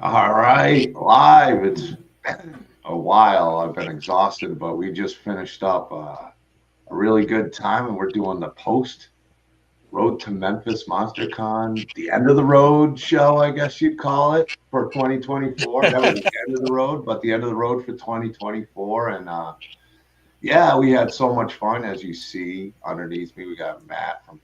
All right, live. It's been a while. I've been exhausted, but we just finished up a really good time, and we're doing the post road to Memphis Monster Con, the end of the road show, I guess you'd call it, for 2024. That was the end of the road, but the end of the road for 2024. And yeah, we had so much fun. As you see underneath me, we got Matt from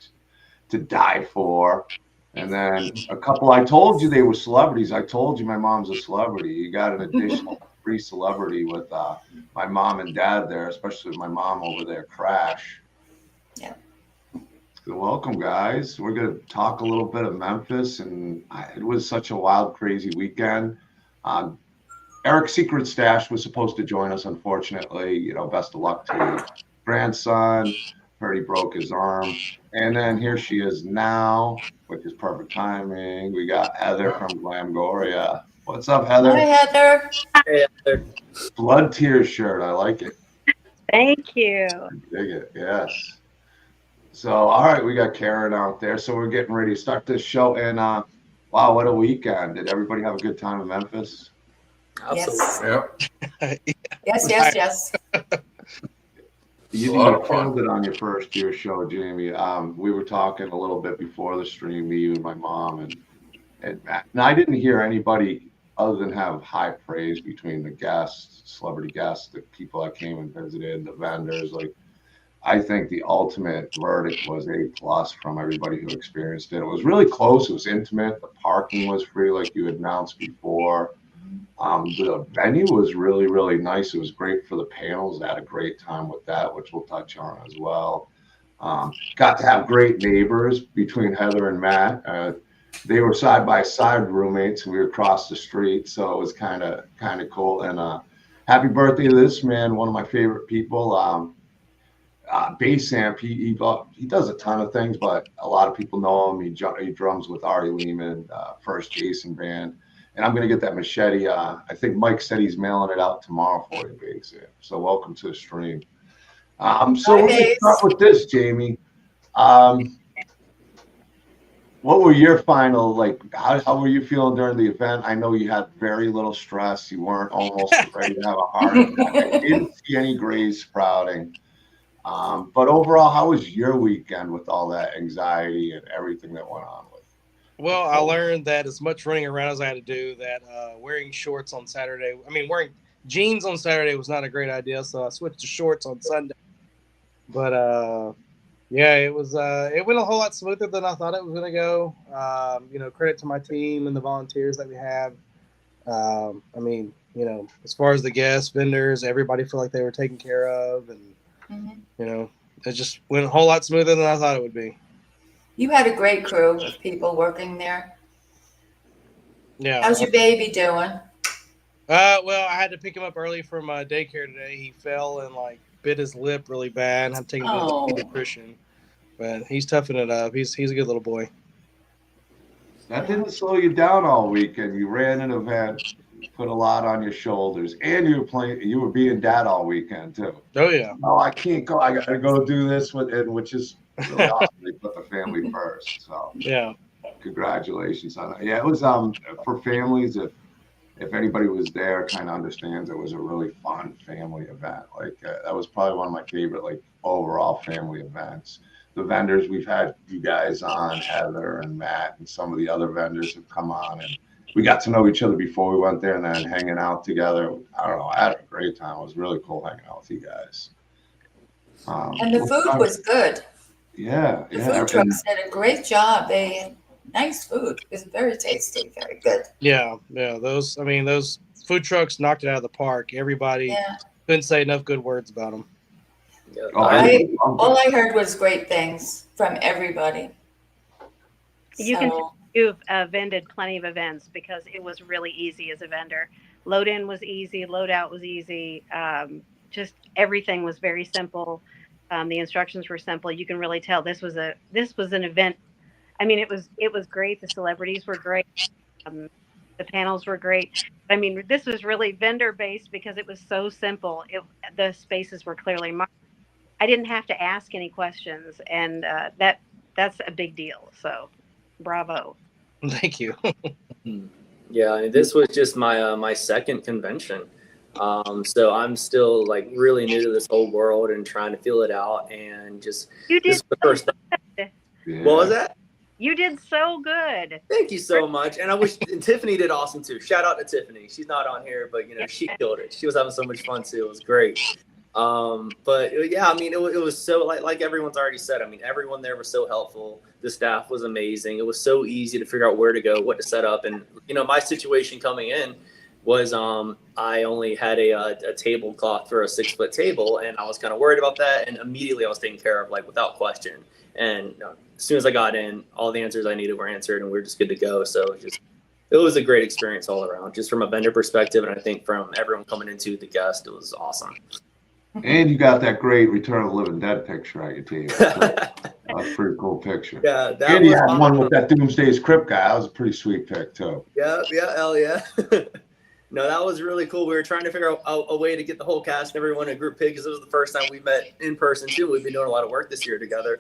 To Die For. And then a couple, I told you they were celebrities. I told you my mom's a celebrity. You got an additional free celebrity with my mom and dad there, especially my mom over there, Crash. Yeah. So welcome, guys. We're going to talk a little bit of Memphis, and it was such a wild, crazy weekend. Um, Eric Secret Stash was supposed to join us, unfortunately. Best of luck to his grandson. Heard he broke his arm. And then here she is now, which is perfect timing. We got Heather from Glamgoria. What's up, Hi, Heather? Heather. Hey, Heather. Blood Tears shirt. I like it. Thank you. Dig it. Yes. So, all right, we got Karen out there. So we're getting ready to start this show. And wow, what a weekend. Did everybody have a good time in Memphis? Yes. Absolutely. Yep. Yes, yes, yes. You A lot of fun. killed it on your first year show, Jamie. We were talking a little bit before the stream, me, you, and my mom, and Matt. And I didn't hear anybody other than have high praise between the guests, celebrity guests, the people that came and visited, the vendors. Like, I think the ultimate verdict was A+ from everybody who experienced it. It was really close. It was intimate. The parking was free, like you had announced before. The venue was really, really nice. It was great for the panels. I had a great time with that, which we'll touch on as well. Got to have great neighbors between Heather and Matt. They were side by side roommates. We were across the street, so it was kind of cool. And happy birthday to this man, one of my favorite people. Bass amp. He does a ton of things, but a lot of people know him. He drums with Ari Lehman, First Jason band. And I'm going to get that machete. I think Mike said he's mailing it out tomorrow for you, Bass amp. So welcome to the stream. So Hi, we're going to start Bass. with this, Jamie. Um, what were your final, like, how were you feeling during the event? I know you had very little stress. You weren't almost ready to have a heart attack. I didn't see any grays sprouting. But overall, how was your weekend with all that anxiety and everything that went on with Well, I COVID? learned that as much running around as I had to do, that wearing shorts on Saturday, wearing jeans on Saturday was not a great idea. So I switched to shorts on Sunday. But yeah, it went a whole lot smoother than I thought it was going to go. Credit to my team and the volunteers that we have. As far as the guests, vendors, everybody felt like they were taken care of, and Mhm. it just went a whole lot smoother than I thought it would be. You had a great crew of people working there. Yeah. How's your baby doing? Well, I had to pick him up early from daycare today. He fell and bit his lip really bad. And had to take him to the Oh, pediatrician, but he's toughing it up. He's a good little boy. That didn't slow you down all weekend. You ran an event, put a lot on your shoulders, and you were playing. You were being dad all weekend too. Oh yeah. Oh, I can't go. I got to go do this with it, which is really awesome. They put the family first. So Yeah. congratulations on that. Yeah, it was for families. If anybody was there, kind of understands it was a really fun family event. Like that was probably one of my favorite like overall family events. The vendors we've had you guys on, Heather and Matt, and some of the other vendors have come on, and we got to know each other before we went there, and then hanging out together. I don't know. I had a great time. It was really cool hanging out with you guys. and the Let's food start. was good. Yeah, The yeah, food trucks did a great job. They had nice food. It was very tasty, very good. Yeah. Yeah. Those food trucks knocked it out of the park. Everybody Yeah. couldn't say enough good words about them. Yeah, Oh, I I everybody loved all it. I heard was great things from everybody. You can tell So you've vended plenty of events because it was really easy as a vendor. Load in was easy, load out was easy. Just everything was very simple. The instructions were simple. You can really tell this was an event. I mean, it was great. The celebrities were great. Um, the panels were great. I mean, this was really vendor based because it was so simple. The spaces were clearly marked. I didn't have to ask any questions, and that's a big deal. So, bravo. Thank you. hmm. Yeah, I mean, this was just my my second convention. So I'm still like really new to this whole world and trying to feel it out. And just You this did is the first time. good. Yeah. What was that? You did so good. Thank you so much. And I wish and Tiffany did awesome too. Shout out to Tiffany. She's not on here, but you know, she killed it. She was having so much fun too. It was great. But yeah, I mean, it was so like everyone's already said. I mean, everyone there was so helpful. The staff was amazing. It was so easy to figure out where to go, what to set up. And you know, my situation coming in was I only had a tablecloth for a 6-foot table, and I was kind of worried about that. And immediately I was taken care of, like without question. And as soon as I got in, all the answers I needed were answered, and we were just good to go. So it was a great experience all around, just from a vendor perspective, and I think from everyone coming into the guest, it was awesome. And you got that great Return of the Living Dead picture at your table. That was a pretty cool picture. Yeah, that And you was had awesome. one with that Doomsday's Crypt guy. That was a pretty sweet pic too. Yeah, hell yeah. No, that was really cool. We were trying to figure out a way to get the whole cast and everyone in a group pic because it was the first time we met in person too. We've been doing a lot of work this year together.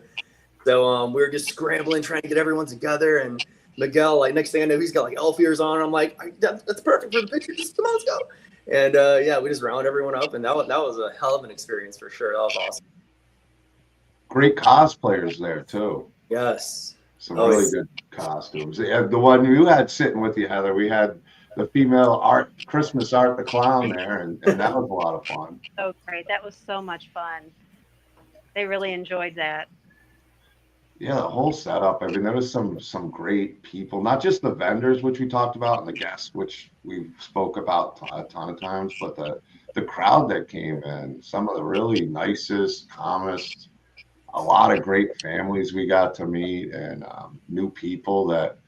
So we were just scrambling, trying to get everyone together. And Miguel, like next thing I know, he's got like elf ears on. I'm like, that's perfect for the picture. Just come on, let's go. And yeah, we just round everyone up, and that was a hell of an experience for sure. That was awesome. Great cosplayers there too. Yes. Some really good costumes. The one you had sitting with you, Heather, we had the female Christmas Art the Clown there, and that was a lot of fun. So great. That was so much fun. They really enjoyed that. Yeah, the whole setup. I mean, there was some great people, not just the vendors, which we talked about, and the guests, which we spoke about a ton of times, but the crowd that came in, some of the really nicest, calmest, a lot of great families we got to meet, and new people that,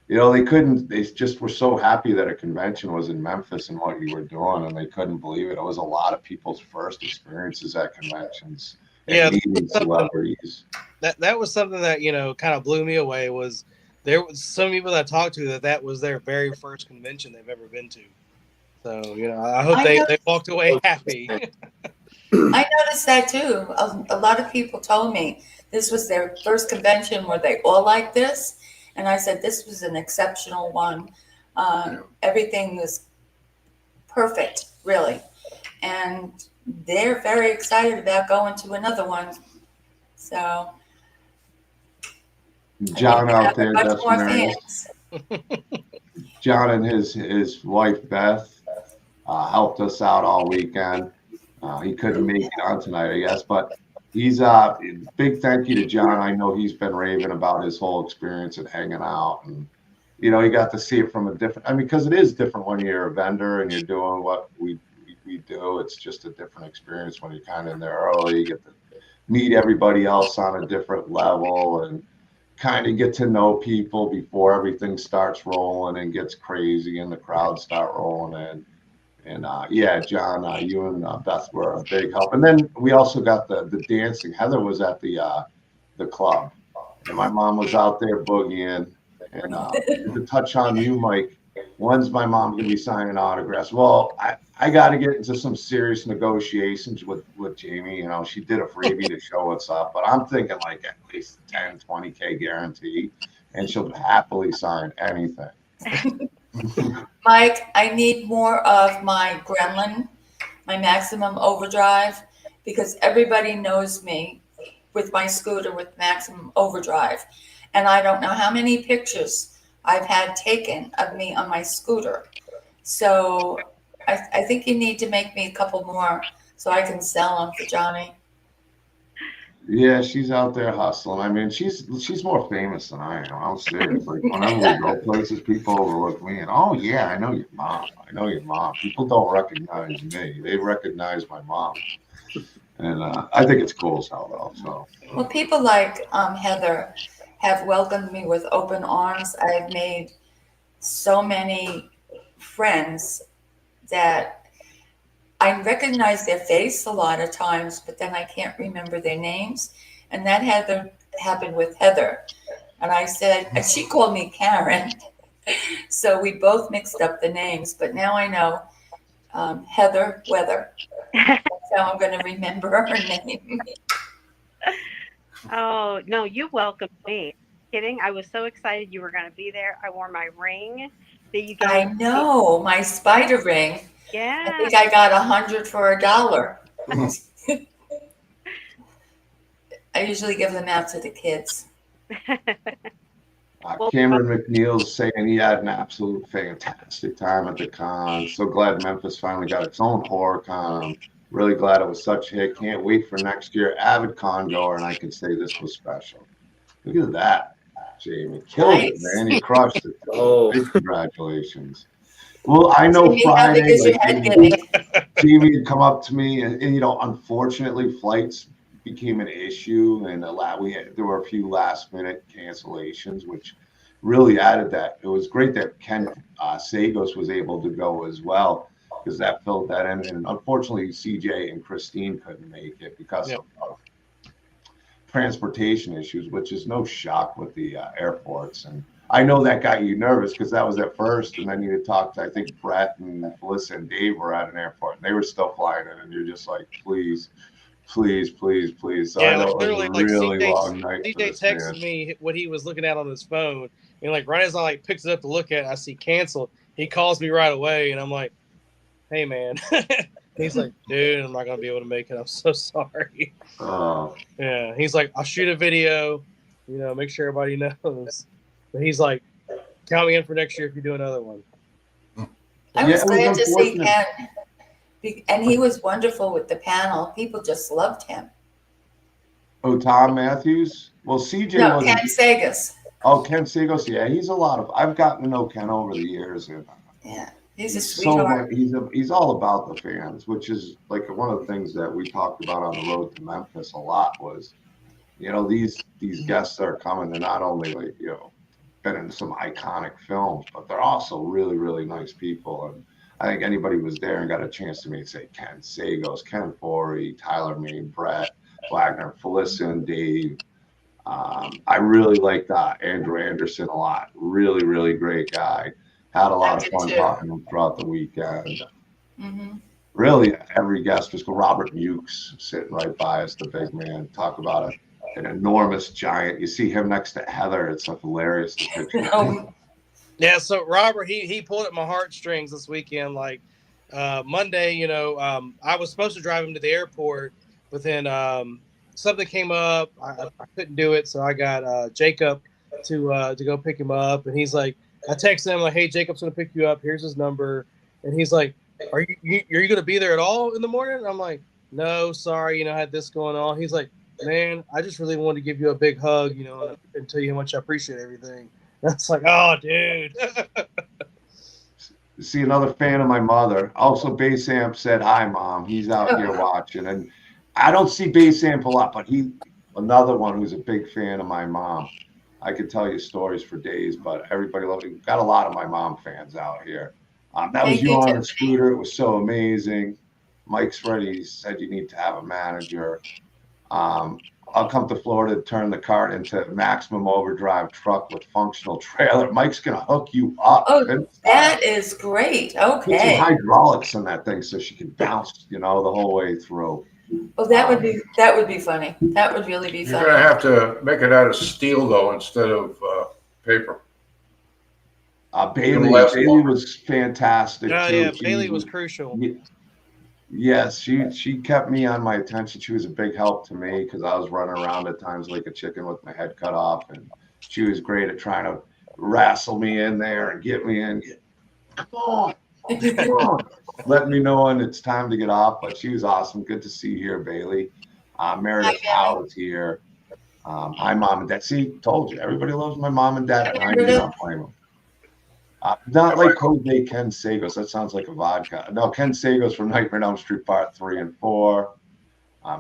you know, they just were so happy that a convention was in Memphis and what you were doing, and they couldn't believe it. It was a lot of people's first experiences at conventions. Yeah, meeting celebrities. That was something that, you know, kind of blew me away. Was there was some people that I talked to that was their very first convention they've ever been to. So, you know, I hope they walked away happy. I noticed that too. A lot of people told me this was their first convention where they all like this. And I said, this was an exceptional one. Everything was perfect, really. And they're very excited about going to another one. So John out there, much more Desmarais. fans. John and his wife Beth helped us out all weekend. He couldn't make it on tonight, I guess, but he's big thank you to John. I know he's been raving about his whole experience and hanging out, and you know, he got to see it from a different. I mean, because it is different when you're a vendor and you're doing what we do. It's just a different experience when you're kind of in there early. You get to meet everybody else on a different level and kind of get to know people before everything starts rolling and gets crazy and the crowds start rolling in. And yeah, John, you and Beth were a big help. And then we also got the dancing. Heather was at the club, and my mom was out there boogieing. And to touch on you, Mike, when's my mom gonna be signing autographs? Well, I got to get into some serious negotiations with Jamie. You know, she did a freebie to show what's up, but I'm thinking like at least 10, 20K guarantee, and she'll happily sign anything. Mike, I need more of my Gremlin, my Maximum Overdrive, because everybody knows me with my scooter with Maximum Overdrive. And I don't know how many pictures I've had taken of me on my scooter. So I think you need to make me a couple more so I can sell them for Johnny. Yeah, she's out there hustling. I mean, she's more famous than I am. I'm serious. Like whenever we go places, people overlook me and oh yeah, I know your mom. I know your mom. People don't recognize me. They recognize my mom. And I think it's cool as hell though. So Well, people like Heather have welcomed me with open arms. I've made so many friends that I recognize their face a lot of times, but then I can't remember their names. And that happened with Heather. And I said, and she called me Karen. So we both mixed up the names, but now I know Heather Weather. That's how I'm going to remember her name. Oh, no, you welcomed me. Kidding. I was so excited you were going to be there. I wore my ring that you can. I know, my spider ring. I Yeah. think I got 100 for $1. I usually give them out to the kids. Cameron McNeil's saying he had an absolute fantastic time at the con. So glad Memphis finally got its own horror con. I'm really glad it was such a hit. Can't wait for next year. Avid con goer, and I can say this was special. Look at that, Jamie. Killed it, Nice. man. You crushed it. Oh. Big congratulations. Well, I know Jamie, how big Friday, is your like, head getting? Jamie had come up to me, and you know, unfortunately, flights became an issue, and there were a few last minute cancellations, which really added that. It was great that Ken Sagos was able to go as well, because that filled that in. And unfortunately, CJ and Christine couldn't make it because of transportation issues, which is no shock with the airports. And I know that got you nervous because that was at first, and then you had talked to, I think, Brett and Melissa and Dave were at an airport, and they were still flying in, and you're just like, please, please, please, please. So Yeah, I know like it was literally, a like really long night for CJ this texted man. me what he was looking at on his phone, and like right as I like picked it up to look at it, I see cancel. He calls me right away, and I'm like, "Hey, man." He's like, "Dude, I'm not gonna be able to make it. I'm so sorry." Yeah, he's like, "I'll shoot a video, you know, make sure everybody knows." But he's like, "Count me in for next year if you do another one." I Yeah, was it was glad to see unfortunate. Ken, and he was wonderful with the panel. People just loved him. Oh, Tom Matthews? Well, CJ No, wasn't. Ken Sagas. Oh, Ken Sagos. Yeah, he's a lot of. I've gotten to know Ken over the years, and Yeah, he's a he's sweetheart. he's all about the fans, which is like one of the things that we talked about on the road to Memphis a lot was, you know, these guests that are coming, they're not only like, you know, been in some iconic films, but they're also really, really nice people. And I think anybody who was there and got a chance to meet, say, Ken Sagos, Ken Forey, Tyler Main, Brett Wagner, Felissa, and Dave. I really liked Andrew Anderson a lot. Really, really great guy. Had a lot I of did fun too. talking to him throughout the weekend. Mm-hmm. Really, every guest was Robert Mukes sitting right by us, the big man. Talk about an enormous giant. You see him next to Heather. It's so hilarious, the picture. No, Yeah, so Robert, he pulled at my heartstrings this weekend. Like Monday, you know, I was supposed to drive him to the airport, but then something came up. I couldn't do it, so I got Jacob to go pick him up. And he's like, I texted him like, "Hey, Jacob's gonna pick you up. Here's his number." And he's like, "Are you gonna be there at all in the morning?" And I'm like, "No, sorry, you know, I had this going on." He's like, "Man, I just really wanted to give you a big hug, you know, and tell you how much I appreciate everything." That's like, oh, dude. See another fan of my mother. Also, Basamp said, "Hi, Mom." He's out here watching, and I don't see Basamp a lot, but another one who's a big fan of my mom. I could tell you stories for days, but everybody loves it. Got a lot of my mom fans out here. That was thank you you, on the Tiffany. scooter. It was so amazing. Mike's ready. He said you need to have a manager. I'll come to Florida to turn the cart into maximum overdrive truck with functional trailer. Mike's gonna hook you up. Oh, that is great. Put some Okay. hydraulics in that thing so she can bounce, you know, the whole way through. Well, that would be funny. That would really be You're funny. gonna have to make it out of steel though instead of paper. Bailey was fantastic Oh too. yeah, Bailey was crucial. Yes, she kept me on my attention. She was a big help to me because I was running around at times like a chicken with my head cut off, and she was great at trying to wrestle me in there and get me in. Come on, come on. Let me know when it's time to get off. But she was awesome. Good to see you here, Bailey. Meredith Howe is here. Hi, Mom and Dad. See, told you, everybody loves my mom and dad, and I do not blame them. Not like Jose Ken Sagos. That sounds like a vodka. No, Ken Sagos from Nightmare on Elm Street Part 3 and 4.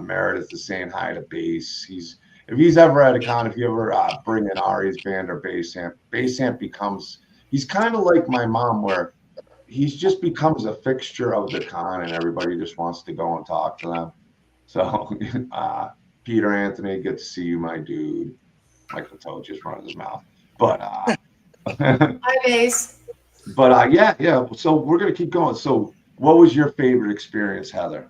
Meredith is saying hi to Bass. If he's ever at a con, if you ever bring in Ari's band or Basamp becomes, he's kind of like my mom, where he's just becomes a fixture of the con, and everybody just wants to go and talk to them. So, Peter Anthony, good to see you, my dude. Michael Toe just runs his mouth, but. Hi, Bass. But yeah. So we're gonna keep going. So, what was your favorite experience, Heather?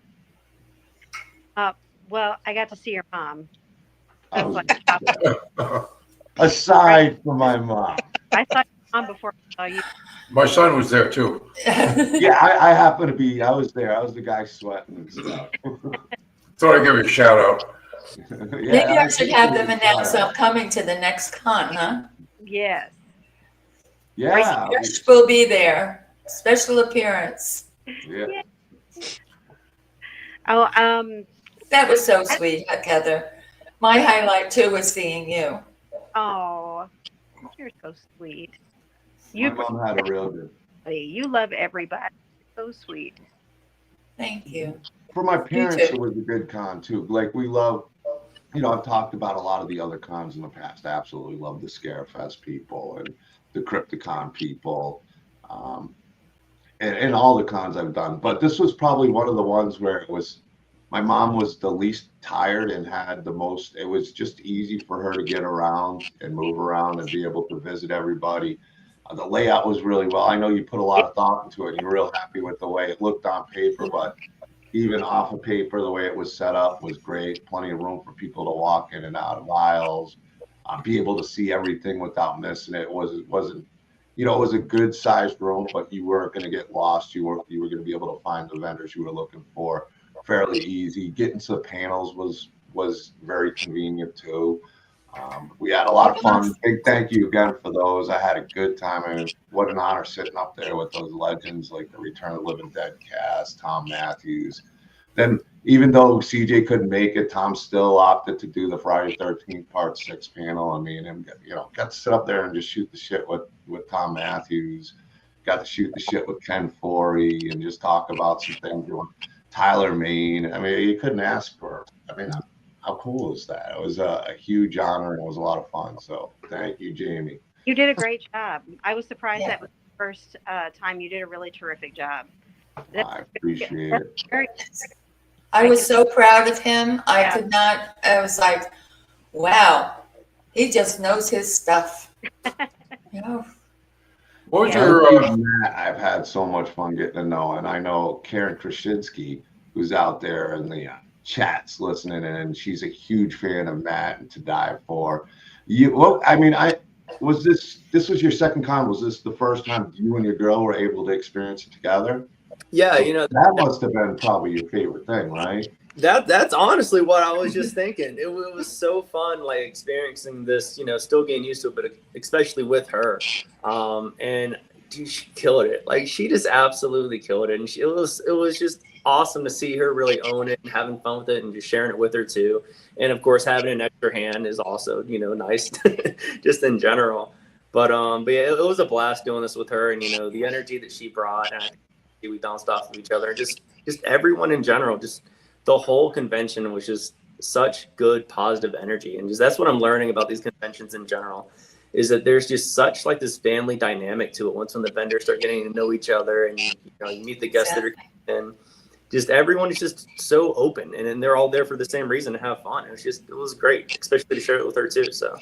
Well, I got to see your mom. Aside from my mom, I saw your mom before I saw you. My son was there too. Yeah, I happen to be. I was there. I was the guy sweating and stuff. Thought I'd give you a shout out. Maybe I should have them announce I'm coming to the next con, huh? Yes. Yeah. Trish will be there. Special appearance. Yeah. Oh, That was so sweet, Heather. My highlight too was seeing you. oh, you're so sweet. My You, mom had a real good. you love everybody. So sweet. Thank you. For my parents, too. it was a good con too. Like we love, I've talked about a lot of the other cons in the past. I absolutely love the Scarefest people and the Crypticon people, and all the cons I've done. But this was probably one of the ones where it was, my mom was the least tired and had the most, it was just easy for her to get around and move around and be able to visit everybody. The layout was really well. I know you put a lot of thought into it and you're real happy with the way it looked on paper, but even off of paper, the way it was set up was great. Plenty of room for people to walk in and out of aisles, be able to see everything without missing it. It wasn't, it was a good sized room, but you weren't going to get lost. You were going to be able to find the vendors you were looking for fairly easy. Getting to the panels was very convenient too. We had a lot of fun. Big thank you again for those. I had a good time. I mean, what an honor sitting up there with those legends like the Return of the Living Dead cast, Tom Matthews. Then, even though CJ couldn't make it, Tom still opted to do the Friday 13th Part 6 panel. I mean, and got to sit up there and just shoot the shit with Tom Matthews. Got to shoot the shit with Ken Forey and just talk about some things. Tyler Maine. I mean, you couldn't ask for. I mean, how cool is that? It was a huge honor and it was a lot of fun. So thank you, Jamie. You did a great job. I was surprised Yeah. that was the first time. You did a really terrific job. I appreciate it. Very, I was so proud of him. I was like, wow, he just knows his stuff. What was Yeah. your Matt, I've had so much fun getting to know, and I know Karen Krasinski, who's out there in the chats listening, and she's a huge fan of Matt and To Die For. You, well, I mean, this was your second con. Was this the first time you and your girl were able to experience it together? Yeah, That must have been probably your favorite thing, right? that's honestly what I was just thinking. It was so fun, like experiencing this, still getting used to it, but especially with her. And dude, she killed it. Like she just absolutely killed it. And it was just awesome to see her really own it and having fun with it and just sharing it with her too. And of course, having an extra hand is also, nice just in general. But yeah, it was a blast doing this with her, and the energy that she brought, and I think we bounced off of each other. Just everyone in general, just the whole convention was just such good positive energy. And just that's what I'm learning about these conventions in general, is that there's just such like this family dynamic to it. Once when the vendors start getting to know each other, and you meet the guests that are in, just everyone is just so open, and then they're all there for the same reason, to have fun. It was great, especially to share it with her too. So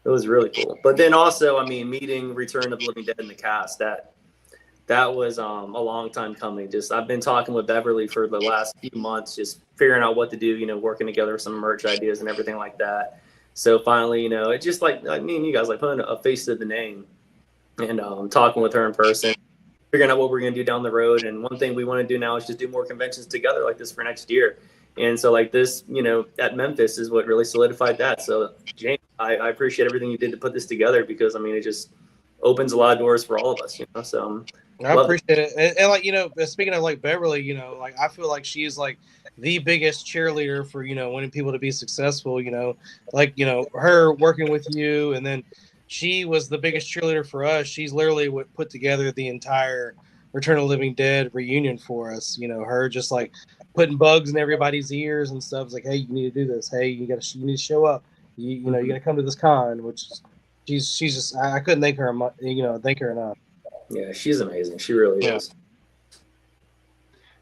it was really cool. But then also, I mean, meeting Return of the Living Dead in the cast, that was a long time coming. Just I've been talking with Beverly for the last few months, just figuring out what to do, working together with some merch ideas and everything like that. So finally, it just like me and you guys, like putting a face to the name, and talking with her in person, figuring out what we're going to do down the road. And one thing we want to do now is just do more conventions together like this for next year. And so like this, at Memphis is what really solidified that. So James, I appreciate everything you did to put this together, because I mean, it just opens a lot of doors for all of us, so I appreciate it. And like, speaking of like Beverly, like I feel like she's like the biggest cheerleader for, wanting people to be successful, like, her working with you. And then she was the biggest cheerleader for us. She's literally what put together the entire Return of the Living Dead reunion for us. Her just like putting bugs in everybody's ears and stuff. It's like, hey, you need to do this. Hey, you need to show up. You got to come to this con, which is, she's just, I couldn't thank her enough. Yeah, she's amazing. She really is.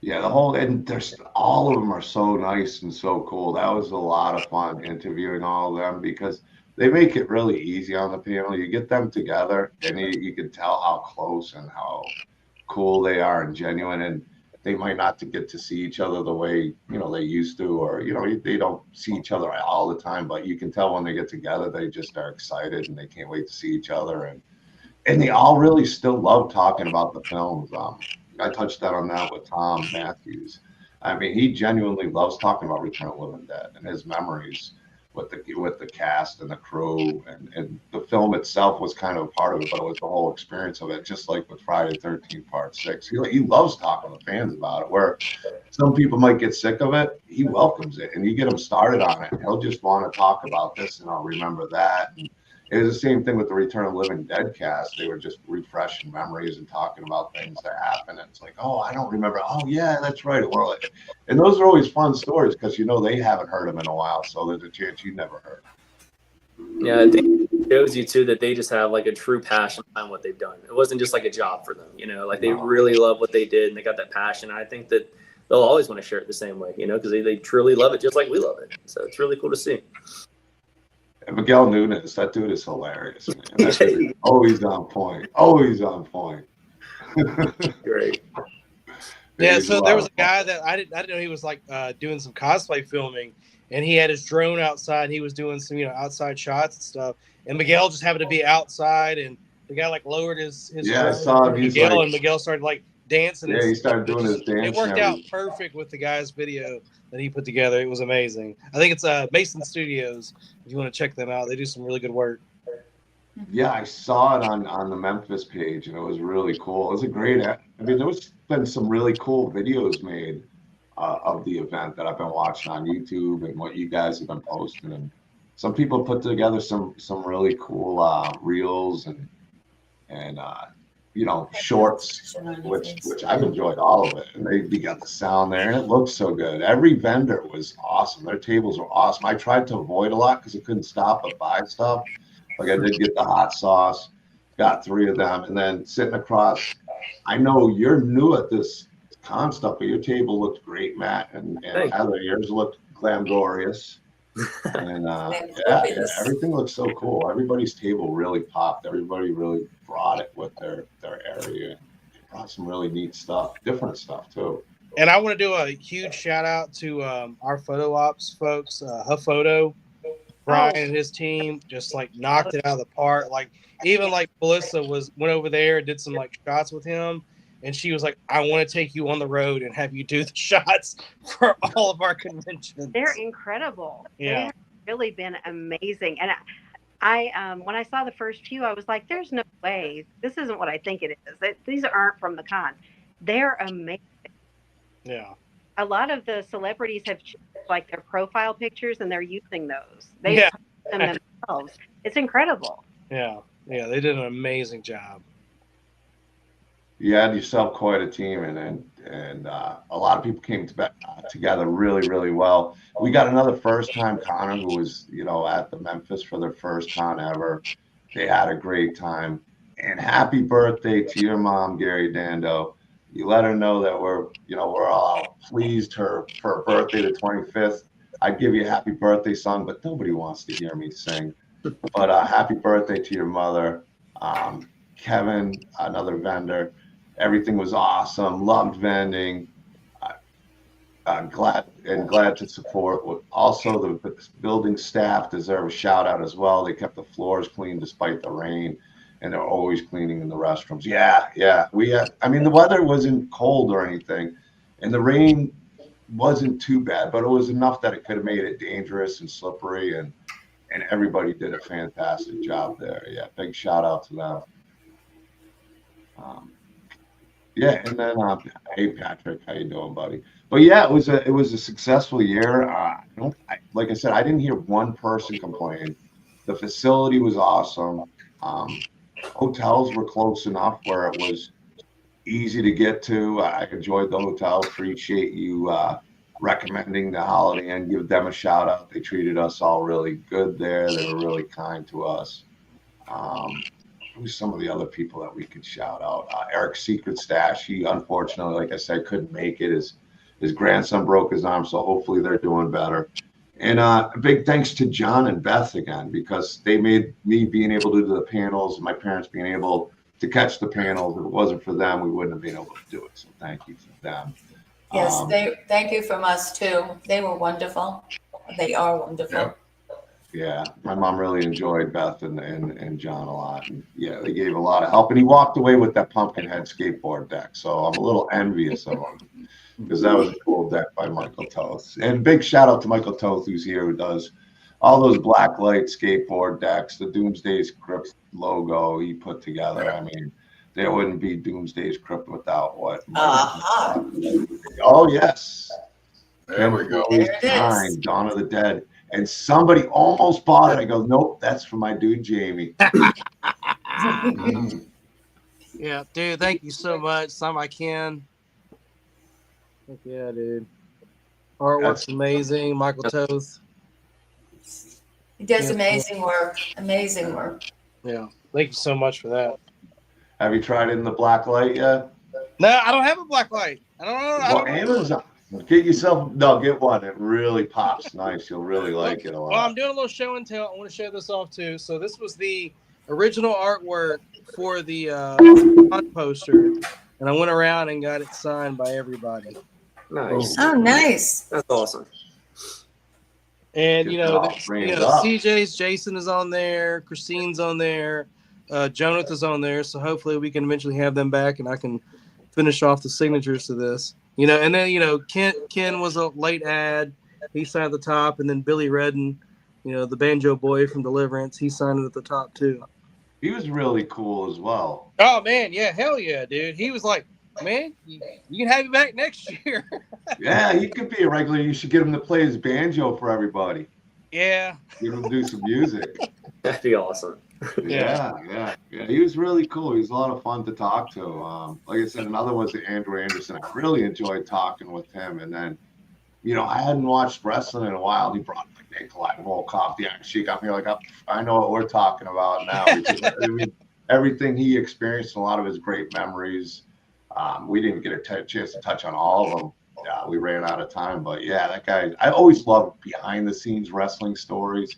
Yeah, and there's all of them are so nice and so cool. That was a lot of fun interviewing all of them, because they make it really easy on the panel. You get them together, and you can tell how close and how cool they are and genuine. And they might not get to see each other the way they used to, or they don't see each other all the time. But you can tell when they get together, they just are excited and they can't wait to see each other. And and they all really still love talking about the films. I touched on that with Tom Matthews. I mean, he genuinely loves talking about Return of the Living Dead and his memories with the cast and the crew, and the film itself was kind of a part of it, but it was the whole experience of it. Just like with Friday the 13th Part 6, he loves talking to fans about it. Where some people might get sick of it, he welcomes it, and you get him started on it. He'll just want to talk about this, and I'll remember that. And it was the same thing with the Return of the Living Dead cast. They were just refreshing memories and talking about things that happened. And it's like, oh, I don't remember. Oh, yeah, that's right. And those are always fun stories because, they haven't heard them in a while. So there's a chance you never heard. Yeah, I think it shows you too that they just have like a true passion behind what they've done. It wasn't just like a job for them, like they really love what they did and they got that passion. And I think that they'll always want to share it the same way, because they truly love it just like we love it. So it's really cool to see. And Miguel Nunes, that dude is hilarious, man. That dude is always on point. Always on point. Great. Yeah, so there was a guy that I didn't know he was like doing some cosplay filming, and he had his drone outside. And he was doing some outside shots and stuff. And Miguel just happened to be outside, and the guy like lowered his yeah, drone I saw him. Miguel, and Miguel started like dancing. Yeah, he started doing his dance. It worked out perfect with the guy's video that he put together. It was amazing. I think it's Mason Studios. If you want to check them out, they do some really good work. Yeah, I saw it on the Memphis page, and it was really cool. It was a great. I mean, there's been some really cool videos made of the event that I've been watching on YouTube and what you guys have been posting. And some people put together some really cool reels and shorts, which I've enjoyed all of it. And they got the sound there, and it looks so good. Every vendor was awesome. Their tables were awesome. I tried to avoid a lot because I couldn't stop but buy stuff. Like I did get the hot sauce, got 3 of them, and then sitting across. I know you're new at this con stuff, but your table looked great, Matt, and Heather, yours looked glorious. And everything looks so cool. Everybody's table really popped. Everybody really brought it with their area. Brought some really neat stuff, different stuff too. And I want to do a huge shout out to our photo ops folks, Huff Photo. Brian and his team just like knocked it out of the park. Like even like Melissa went over there and did some like shots with him. And she was like, I want to take you on the road and have you do the shots for all of our conventions. They're incredible. Yeah. They've really been amazing. And I when I saw the first few, I was like, there's no way. This isn't what I think it is. These aren't from the con. They're amazing. Yeah. A lot of the celebrities have like their profile pictures and they're using those. They post them themselves. It's incredible. Yeah. Yeah. They did an amazing job. You had yourself quite a team, and a lot of people came together really, really well. We got another first-time conner who was, at the Memphis for their first con ever. They had a great time. And happy birthday to your mom, Gary Dando. You let her know that we're all pleased for her birthday, the 25th. I'd give you a happy birthday song, but nobody wants to hear me sing. But happy birthday to your mother. Kevin, another vendor. Everything was awesome. Loved vending. Glad to support. Also, the building staff deserve a shout out as well. They kept the floors clean despite the rain, and they're always cleaning in the restrooms. Yeah. The weather wasn't cold or anything, and the rain wasn't too bad, but it was enough that it could have made it dangerous and slippery, and everybody did a fantastic job there. Yeah, big shout out to them. And then hey Patrick, how you doing, buddy? But yeah, it was a successful year. Like I said, I didn't hear one person complain. The facility was awesome. Hotels were close enough where it was easy to get to. I enjoyed the hotel. Appreciate you recommending the Holiday Inn. Give them a shout out. They treated us all really good there. They were really kind to us. Who's some of the other people that we could shout out? Eric's Secret Stash. He unfortunately, like I said, couldn't make it. His grandson broke his arm, so hopefully they're doing better. And a big thanks to John and Beth again, because they made me being able to do the panels and my parents being able to catch the panels. If it wasn't for them, we wouldn't have been able to do it. So thank you for them. Yes, thank you from us too. They were wonderful. They are wonderful. Yeah, my mom really enjoyed Beth and John a lot. And yeah, they gave a lot of help. And he walked away with that Pumpkinhead skateboard deck. So I'm a little envious of him because that was a cool deck by Michael Toth. And big shout out to Michael Toth, who's here, who does all those black light skateboard decks, the Doomsday's Crypt logo he put together. I mean, there wouldn't be Doomsday's Crypt without what Michael. Oh, yes. There we go. There it is. Dawn of the Dead. And somebody almost bought it. I go, nope, that's for my dude Jamie. Yeah, dude, thank you so much. Some I can. Heck yeah, dude. Artwork's amazing. Michael Toth. He does amazing work. Amazing work. Yeah, thank you so much for that. Have you tried it in the black light yet? No, I don't have a black light. I don't know. Well, Amazon. Get yourself, get one. It really pops nice. You'll really like it a lot. Well, I'm doing a little show and tell. I want to show this off too. So this was the original artwork for the poster, and I went around and got it signed by everybody. Nice. Oh, nice. That's awesome. And Good job. CJ's Jason is on there, Christine's on there, Jonathan is on there. So hopefully we can eventually have them back, and I can finish off the signatures to this. And then Ken was a late ad. He signed at the top, and then Billy Redden, the banjo boy from Deliverance, he signed it at the top too. He was really cool as well. Oh man, yeah, hell yeah, dude. He was like, man, you can have me back next year. Yeah, he could be a regular. You should get him to play his banjo for everybody. Yeah. Get him to do some music. That'd be awesome. Yeah. He was really cool. He was a lot of fun to talk to. Like I said, another was Andrew Anderson. I really enjoyed talking with him. And then, I hadn't watched wrestling in a while. He brought Nikolai Volkov, the Iron Sheik. I'm here like, I know what we're talking about now. Because, everything he experienced, a lot of his great memories. We didn't get a chance to touch on all of them. We ran out of time. But yeah, that guy, I always loved behind the scenes wrestling stories.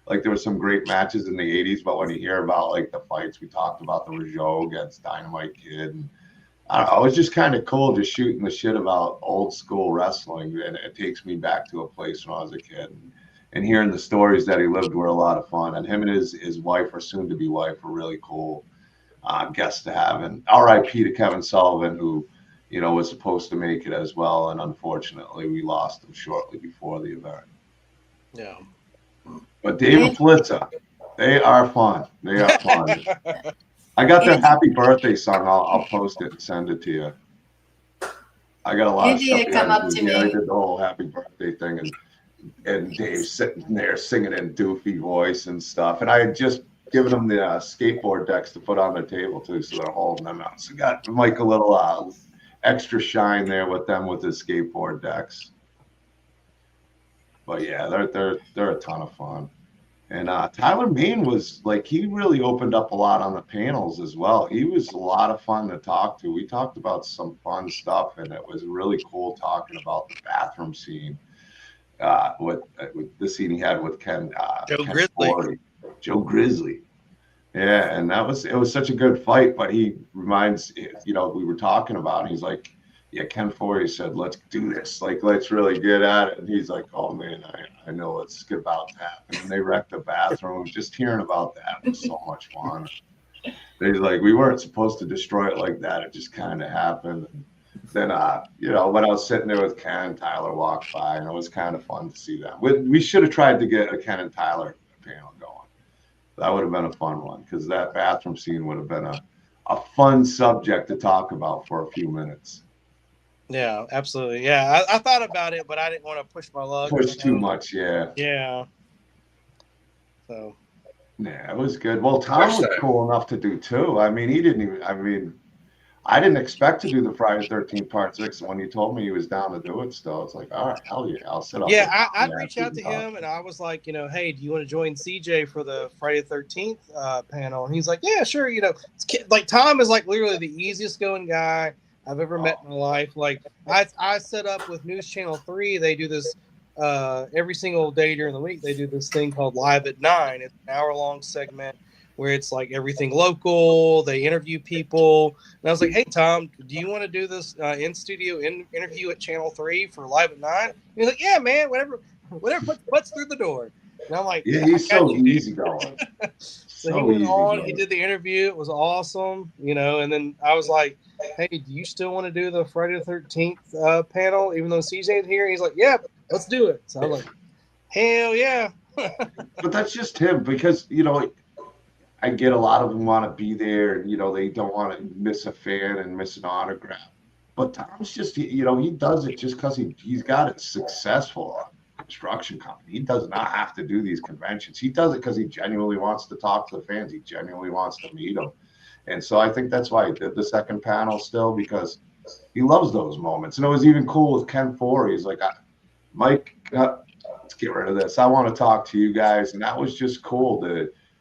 Like there were some great matches in the 80s, but when you hear about like the fights, we talked about the Rougeau against Dynamite Kid. And I don't know, it was just kind of cool just shooting the shit about old school wrestling. And it takes me back to a place when I was a kid. And hearing the stories that he lived were a lot of fun. And him and his wife, or soon to be wife, were really cool guests to have. And RIP to Kevin Sullivan, who, was supposed to make it as well. And unfortunately, we lost him shortly before the event. Yeah. But Dave and Flitza, they are fun. They are fun. I got their happy birthday song. I'll post it and send it to you. I got a lot of stuff. Come up to me. I did the whole happy birthday thing, and Dave sitting there singing in doofy voice and stuff. And I had just given them the skateboard decks to put on their table too, so they're holding them out. So got Mike a little extra shine there with them with his skateboard decks. But yeah, they're a ton of fun. And Tyler Main was he really opened up a lot on the panels as well. He was a lot of fun to talk to. We talked about some fun stuff, and it was really cool talking about the bathroom scene with the scene he had with Ken Grizzly. Joe Grizzly. Yeah, and it was such a good fight. But he reminds, we were talking about it. He's like, yeah, Ken Forey said, let's do this. Let's really get at it. And he's like, oh, man, I know what's about to happen. And they wrecked the bathroom. Just hearing about that was so much fun. He's like, we weren't supposed to destroy it like that. It just kind of happened. And then, when I was sitting there with Ken, Tyler walked by, and it was kind of fun to see them. We should have tried to get a Ken and Tyler panel going. That would have been a fun one, because that bathroom scene would have been a fun subject to talk about for a few minutes. Yeah, absolutely. Yeah, I thought about it, but I didn't want to push my luck. Push too much, yeah. Yeah. So. Yeah, it was good. Well, Tom was cool enough to do too. I mean, I didn't expect to do the Friday 13th Part 6. And when he told me he was down to do it still, it's like, all right, hell yeah, I'll sit up. Yeah, I reached out to him, and I was like, hey, do you want to join CJ for the Friday 13th panel? And he's like, yeah, sure. Tom is literally the easiest going guy I've ever met in my life. I set up with News Channel 3. They do this every single day during the week. They do this thing called Live at 9. It's an hour-long segment where it's everything local. They interview people. And I was like, hey, Tom, do you want to do this in-studio interview at Channel 3 for Live at 9? And he's like, yeah, man, whatever puts through the door. And I'm like, Yeah, I he's got so you, dude. easygoing. So he went on, he did the interview. It was awesome, and then I was like, hey, do you still want to do the Friday the 13th panel, even though CJ's here? He's like, yep, let's do it. So I was like, hell yeah. But that's just him because, I get a lot of them want to be there and, they don't want to miss a fan and miss an autograph. But Tom's just, he does it just because he's got it successful construction company. He does not have to do these conventions. He does it because he genuinely wants to talk to the fans. He genuinely wants to meet them. And so I think that's why he did the second panel still, because he loves those moments. And it was even cool with Ken Forey. He's like, Mike, let's get rid of this. I want to talk to you guys. And that was just cool.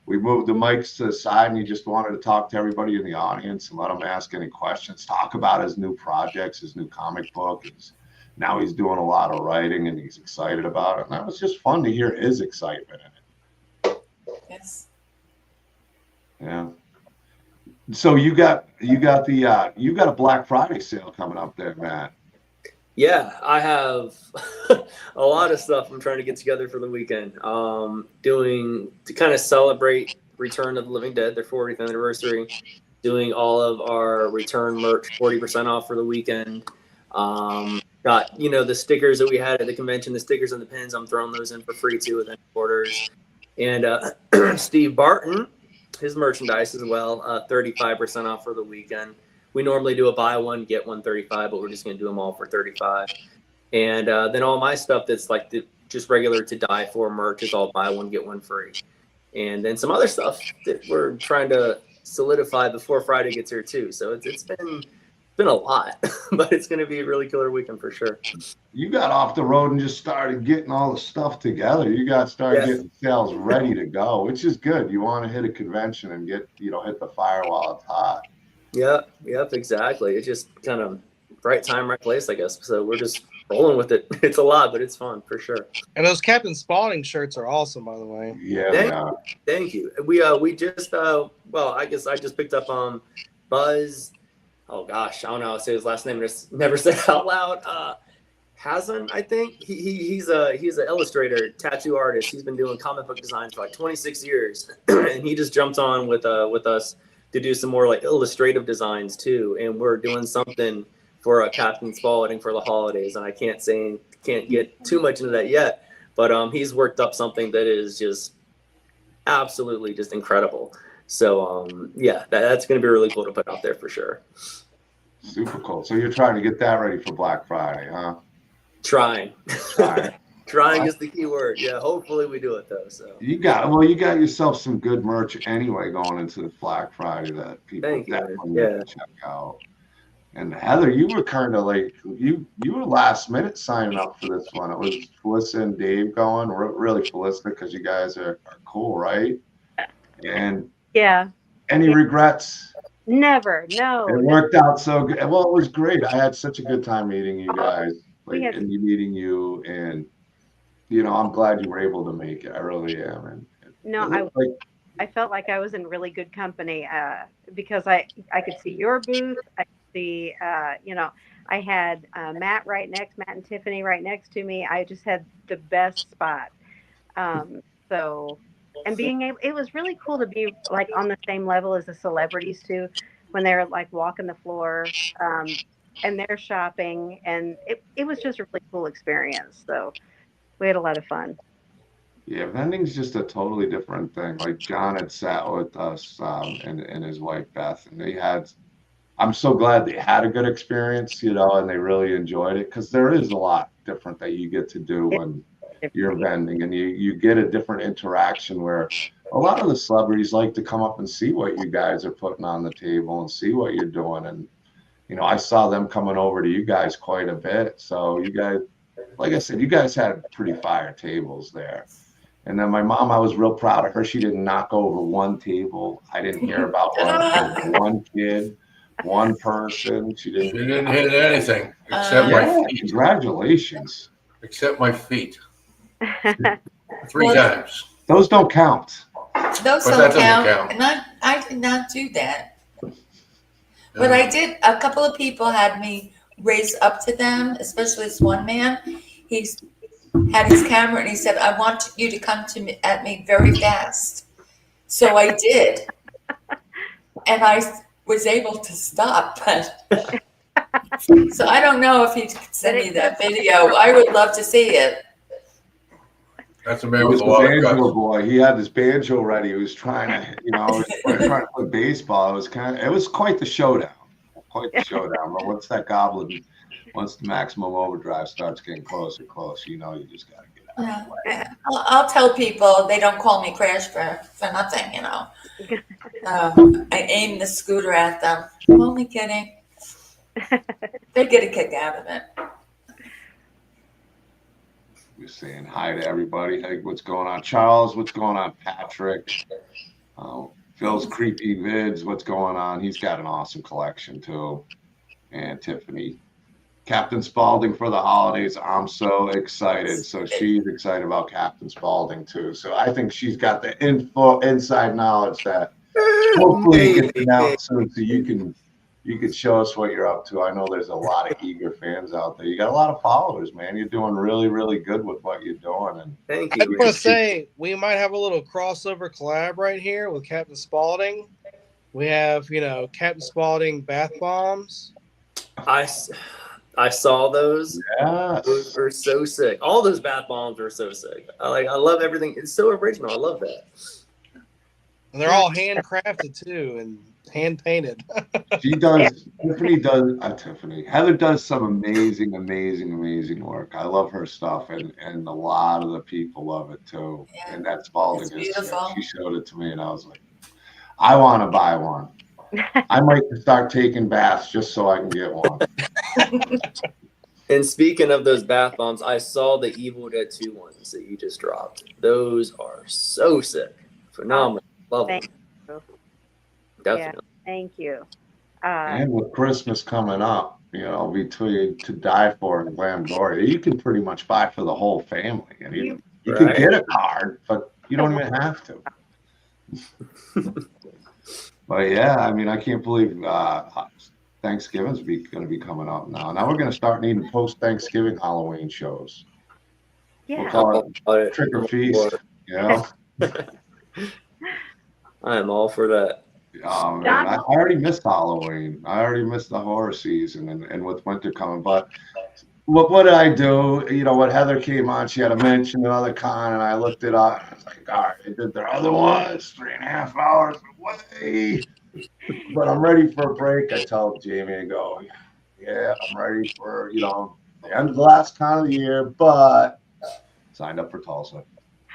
We moved the mics to the side and he just wanted to talk to everybody in the audience and let him ask any questions, talk about his new projects, his new comic book. Now he's doing a lot of writing and he's excited about it. And that was just fun to hear his excitement in it. Yes. Yeah. So you got a Black Friday sale coming up there, Matt. Yeah, I have a lot of stuff I'm trying to get together for the weekend. Doing to kind of celebrate Return of the Living Dead, their 40th anniversary. Doing all of our return merch 40% off for the weekend. Got the stickers that we had at the convention, the stickers and the pins. I'm throwing those in for free too with any orders. And Steve Barton, his merchandise as well, 35% off for the weekend. We normally do a buy one, get one 35, but we're just going to do them all for 35. And then all my stuff that's like just regular to die for merch is all buy one, get one free. And then some other stuff that we're trying to solidify before Friday gets here too. So it's been a lot, but it's going to be a really killer weekend for sure. You got off the road and just started getting all the stuff together. You getting sales ready to go, which is good. You want to hit a convention and hit the fire while it's hot. Yep, exactly. It's just kind of right time, right place, I guess. So we're just rolling with it. It's a lot, but it's fun for sure. And those Captain Spaulding shirts are awesome, by the way. Yeah, Thank you. We just I guess I just picked up Buzz. Oh gosh, I don't know how to say his last name. Just never said it out loud. Hazen, I think he's an illustrator, tattoo artist. He's been doing comic book design for like 26 years, and he just jumped on with us to do some more like illustrative designs too. And we're doing something for Captain Spaulding for the holidays. And I can't get too much into that yet, but he's worked up something that is just absolutely just incredible. So that's going to be really cool to put out there for sure. Super cool. So you're trying to get that ready for Black Friday, huh? Trying is the key word. Yeah, hopefully we do it though. So you got yourself some good merch anyway going into the Black Friday that people definitely check out. And Heather, you were kind of like you were last minute signing up for this one. It was Felissa and Dave going. Really Felissa, because you guys are cool, right? And any regrets? Never. No. It worked out so good. Well, it was great. I had such a good time meeting you guys. And meeting you, and I'm glad you were able to make it. I really am. I felt like I was in really good company because I could see your booth. I could see, I had Matt and Tiffany right next to me. I just had the best spot. And it was really cool to be like on the same level as the celebrities too, when they were like walking the floor. And they're shopping, and it was just a really cool experience. So we had a lot of fun. Yeah, vending's just a totally different thing. Like John had sat with us and his wife Beth, and I'm so glad they had a good experience, and they really enjoyed it, because there is a lot different that you get to do when you're vending, and you get a different interaction where a lot of the celebrities like to come up and see what you guys are putting on the table and see what you're doing. And I saw them coming over to you guys quite a bit. So you guys, like I said, you guys had pretty fire tables there. And then my mom, I was real proud of her. She didn't knock over one table. I didn't hear about one kid, one person. She didn't hit anything except my feet. Congratulations. Except my feet. 3 times. Those don't count. Those don't count. And I did not do that. But I did. A couple of people had me raise up to them, especially this one man. He's had his camera and he said, I want you to come to me at me very fast. So I did. And I was able to stop. But so I don't know if he could send me that video. I would love to see it. That's a He man was with a the lot of banjo guts. boy. He had his banjo ready. He was trying to, trying to play baseball. It was quite the showdown. Quite the showdown. But once that goblin, once the maximum overdrive starts getting closer, you just got to get out of the way. Yeah. I'll tell people they don't call me Crash for nothing, I aim the scooter at them. I'm only kidding. They get a kick out of it. We're saying hi to everybody. Hey, what's going on, Charles? What's going on, Patrick? Phil's creepy vids. What's going on? He's got an awesome collection too. And Tiffany, Captain Spaulding for the holidays. I'm so excited. So she's excited about Captain Spaulding too. So I think she's got the inside knowledge that hopefully you get announced soon, so you can show us what you're up to. I know there's a lot of eager fans out there. You got a lot of followers, man. You're doing really, really good with what you're doing. And Thank I you. want to say we might have a little crossover collab right here with Captain Spaulding. We have, Captain Spaulding bath bombs. I saw those. yes. Those were so sick. All those bath bombs were so sick. I love everything. It's so original. I love that. And they're all handcrafted too and hand painted. Heather does some amazing work. I love her stuff, and a lot of the people love it too. Yeah, and that's Spaulding. it's beautiful. She showed it to me, and I was like, I want to buy one. I might start taking baths just so I can get one. And speaking of those bath bombs, I saw the Evil Dead 2 ones that you just dropped. Those are so sick. Phenomenal. Love them. Thank you. Definitely. Thank you. And with Christmas coming up, between To Die For and Glamgoria, you can pretty much buy for the whole family. And you can get a card, but you don't even have to. But yeah, I can't believe Thanksgiving's going to be coming up now. Now we're going to start needing post-Thanksgiving Halloween shows. Yeah. We'll call it Trick or Feast. I am all for that. Man, I already missed Halloween. I already missed the horror season, and with winter coming. But what did I do? When Heather came on, she had to mention another con, and I looked it up. I was like, all right, they did their other ones 3.5 hours away. But I'm ready for a break. I tell Jamie, I go, yeah, I'm ready for the end of the last con of the year, but signed up for Tulsa.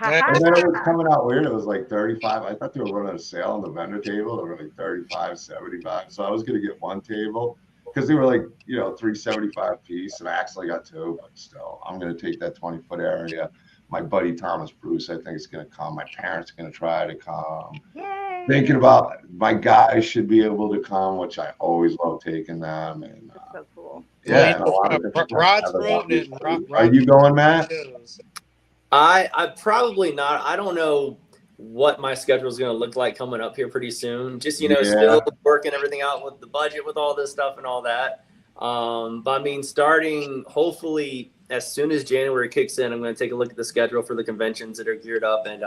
And then it was coming out weird. It was like 35. I thought they were running a sale on the vendor table. They were like 35, 75. So I was going to get one table because they were like, $3.75 piece. And I actually got two, but still, I'm going to take that 20-foot area. My buddy Thomas Bruce, I think, is going to come. My parents are going to try to come. Yay. Thinking about my guys should be able to come, which I always love taking them. And That's so cool. yeah, and a lot of different Rod's promoting it. Are you going, Matt? I probably not. I don't know what my schedule is going to look like coming up here pretty soon. Just, still working everything out with the budget, with all this stuff and all that. But starting hopefully as soon as January kicks in, I'm going to take a look at the schedule for the conventions that are geared up and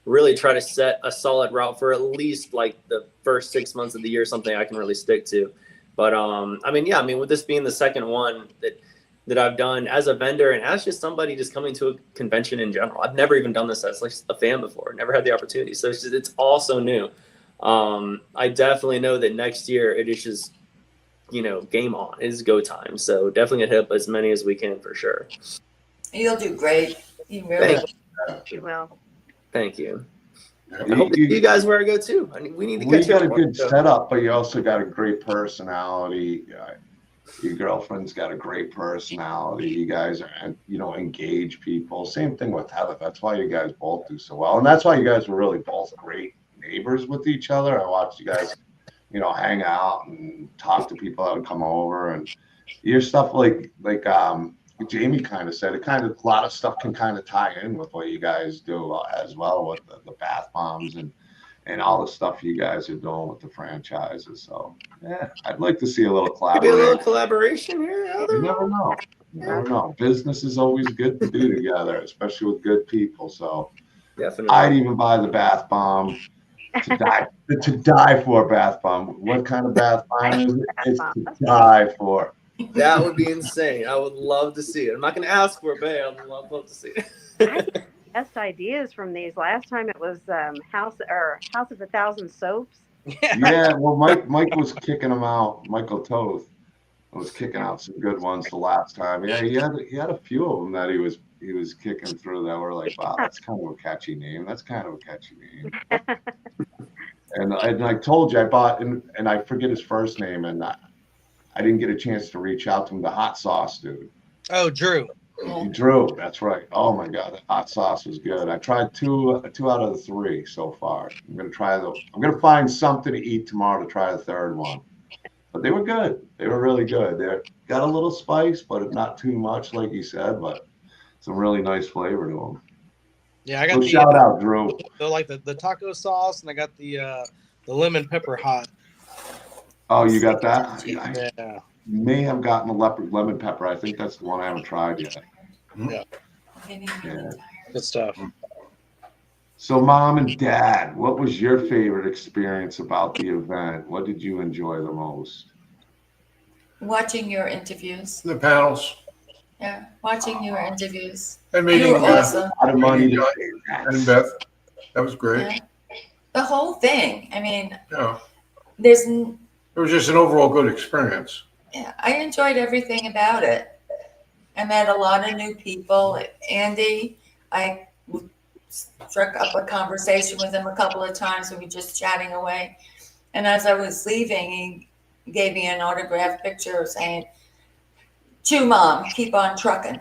really try to set a solid route for at least like the first 6 months of the year, something I can really stick to. But with this being the second one that I've done as a vendor and as just somebody just coming to a convention in general. I've never even done this as like a fan before, never had the opportunity. So it's all so new. I definitely know that next year it is just, game on. It is go time. So definitely gonna hit up as many as we can for sure. You'll do great. You really will. You will. Thank you. I hope to see you guys where I go too. We need to catch got up. a good setup, but you also got a great personality. Your girlfriend's got a great personality. You guys are, engage people. Same thing with Heather. That's why you guys both do so well. And that's why you guys were really both great neighbors with each other. I watched you guys, hang out and talk to people that would come over. And your stuff, like Jamie kind of said, a lot of stuff can kind of tie in with what you guys do as well with the bath bombs and all the stuff you guys are doing with the franchises. So, yeah, I'd like to see a little Maybe a collaboration. little collaboration here, Heather? You never know. You never know. Business is always good to do together, especially with good people. So Definitely. I'd even buy the bath bomb to die for a bath bomb. What kind of bath bomb is it? It's to die for. That would be insane. I would love to see it. I'm not going to ask for it, but I'd love to see I it. get best ideas from these. Last time it was House of a Thousand Soaps. Yeah, well, Mike was kicking them out. Michael Toth was kicking out some good ones the last time. Yeah, he had a few of them that he was kicking through that were like, wow, that's kind of a catchy name. That's kind of a catchy name. And I told you I bought and I forget his first name and I didn't get a chance to reach out to him. The hot sauce dude. Oh, Drew. Drew, that's right. Oh my God, the hot sauce was good. I tried two out of the three so far. I'm gonna find something to eat tomorrow to try the third one. But they were good. They were really good. They got a little spice, but not too much, like you said. But some really nice flavor to them. Yeah, I got So the shout out, Drew. the taco sauce, and I got the lemon pepper hot. Oh, you got that? Yeah. I may have gotten the lemon pepper. I think that's the one I haven't tried yet. Yeah. Yeah. Good stuff. So, Mom and Dad, what was your favorite experience about the event? What did you enjoy the most? Watching your interviews. The panels Yeah, watching your interviews. and You meeting were awesome. A lot of money to and Beth. That was great. Yeah. The whole thing. I mean, Yeah. there's It was just an overall good experience. yeah, I enjoyed everything about it. I met a lot of new people. Andy, I struck up a conversation with him a couple of times. We were just chatting away. And as I was leaving, he gave me an autographed picture saying, "Chew, Mom, keep on trucking."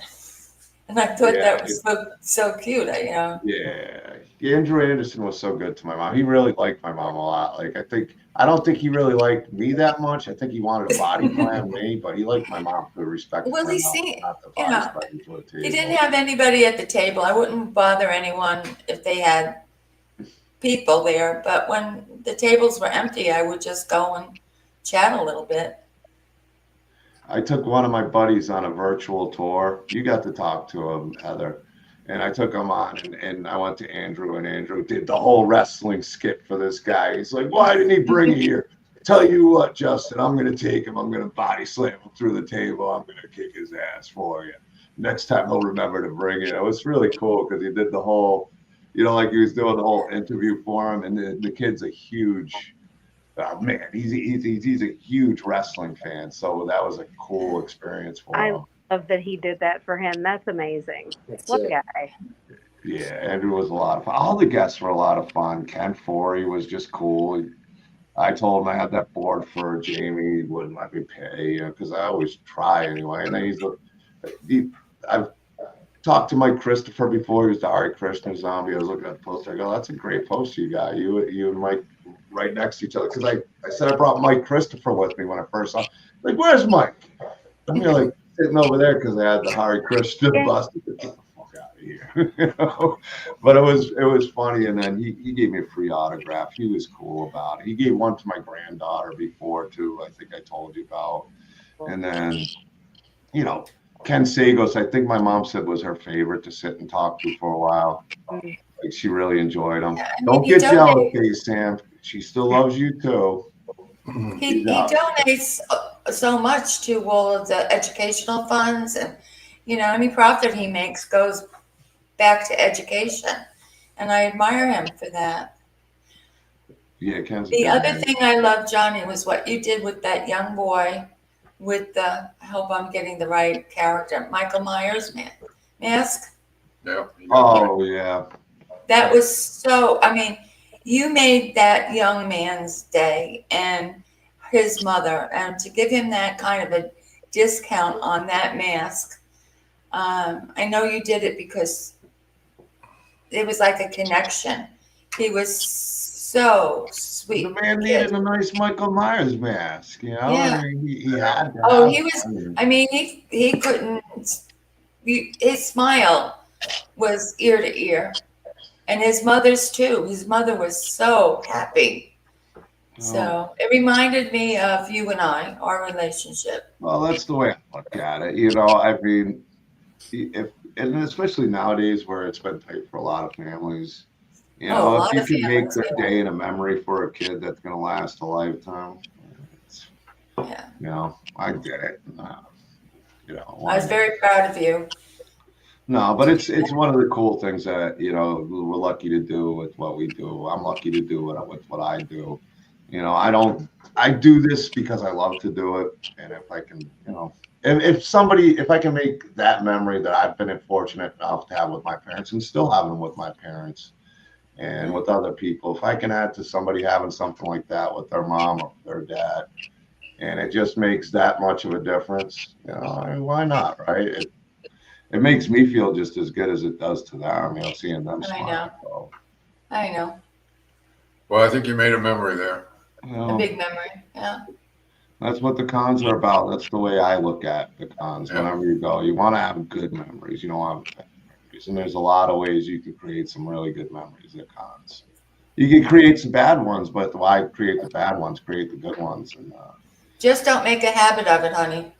And I thought that was so cute. Yeah, Andrew Anderson was so good to my mom. He really liked my mom a lot. Like I don't think he really liked me that much. I think he wanted to body slam me, but he liked my mom for respect. Well, my he mom, see, not to you body know, slam me to a table. he didn't have anybody at the table. I wouldn't bother anyone if they had people there. But when the tables were empty, I would just go and chat a little bit. I took one of my buddies on a virtual tour. You got to talk to him, Heather. And I took him on, and I went to Andrew, and Andrew did the whole wrestling skit for this guy. He's like, why didn't he bring you here? Tell you what, Justin, I'm going to take him. I'm going to body slam him through the table. I'm going to kick his ass for you. Next time he'll remember to bring it. It was really cool because he did the whole, like he was doing the whole interview for him. And the kid's a huge, man, he's a huge wrestling fan. So that was a cool experience for him. Love that he did that for him. That's amazing. What a guy. Yeah, Andrew was a lot of fun. All the guests were a lot of fun. Ken Forey was just cool. I told him I had that board for Jamie. He wouldn't let me pay, because I always try anyway. And then I've talked to Mike Christopher before. He was the Hare Krishna zombie. I was looking at the poster. I go, that's a great poster you got. You and Mike right next to each other. Because I said I brought Mike Christopher with me when I first saw him. Like, where's Mike? I'm like sitting over there because I had the Hare Krishna bust. Get the fuck out of here. But it was funny. And then he gave me a free autograph. He was cool about it. He gave one to my granddaughter before too. I think I told you about. And then, Ken Sagos, I think my mom said was her favorite to sit and talk to for a while. Like she really enjoyed him. Don't get jealous, Sam. She still loves you too. He donates so much to all of the educational funds, and any profit he makes goes back to education, and I admire him for that. Yeah, Ken's the other thing I love, Johnny, was what you did with that young boy with the, I hope I'm getting the right character, Michael Myers mask. Yeah. Oh yeah. That was so, you made that young man's day, and his mother, and to give him that kind of a discount on that mask. I know you did it because it was like a connection. He was so sweet. The man needed a nice Michael Myers mask, Yeah. He had that. Oh, he was, he couldn't, his smile was ear to ear. And his mother's too. His mother was so happy. So it reminded me of you and I, our relationship. Well, that's the way I look at it. You know, I mean, if and especially nowadays where it's been tight for a lot of families, you Oh, a know, if lot you of can make families, their day in a memory for a kid that's going to last a lifetime, it's, yeah. you know, I get it. You know, I was very proud of you. no, but it's one of the cool things that we're lucky to do with what we do. I'm lucky to do it with what I do. You know, I do this because I love to do it, and if I can, if I can make that memory that I've been fortunate enough to have with my parents and still have them with my parents and with other people, if I can add to somebody having something like that with their mom or their dad, and it just makes that much of a difference, I mean, why not, right? It makes me feel just as good as it does to them, seeing them I smile. know. So, I know. Well, I think you made a memory there. A big memory. Yeah. that's what the cons are about. That's the way I look at the cons. Yeah. Whenever you go, you want to have good memories. You don't want bad memories. And there's a lot of ways you can create some really good memories at cons. You can create some bad ones, but why create the bad ones? Create the good ones. And Just don't make a habit of it, honey.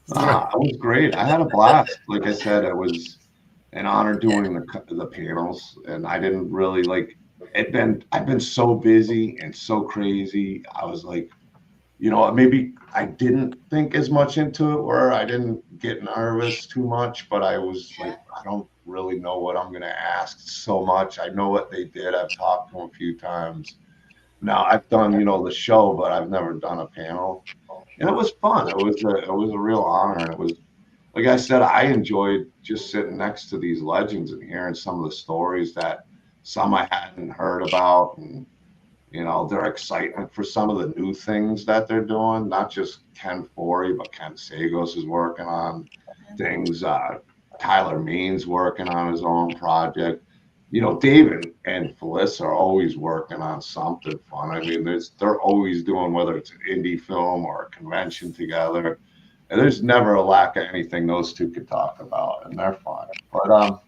it was great. I had a blast. Like I said, it was an honor doing the panels, and I didn't really like it. I've been so busy and so crazy. I was like, maybe I didn't think as much into it, where I didn't get nervous too much, but I was like, I don't really know what I'm gonna ask so much. I know what they did. I've talked to them a few times. Now I've done, the show, but I've never done a panel, and it was fun. It was a real honor, and it was like I said, I enjoyed just sitting next to these legends and hearing some of the stories that some I hadn't heard about, and their excitement for some of the new things that they're doing. Not just Ken Forey, but Ken Sagos is working on things. Tyler Means working on his own project. David and Phyllis are always working on something fun. I mean, they're always doing, whether it's an indie film or a convention together. And there's never a lack of anything those two could talk about, and they're fun. But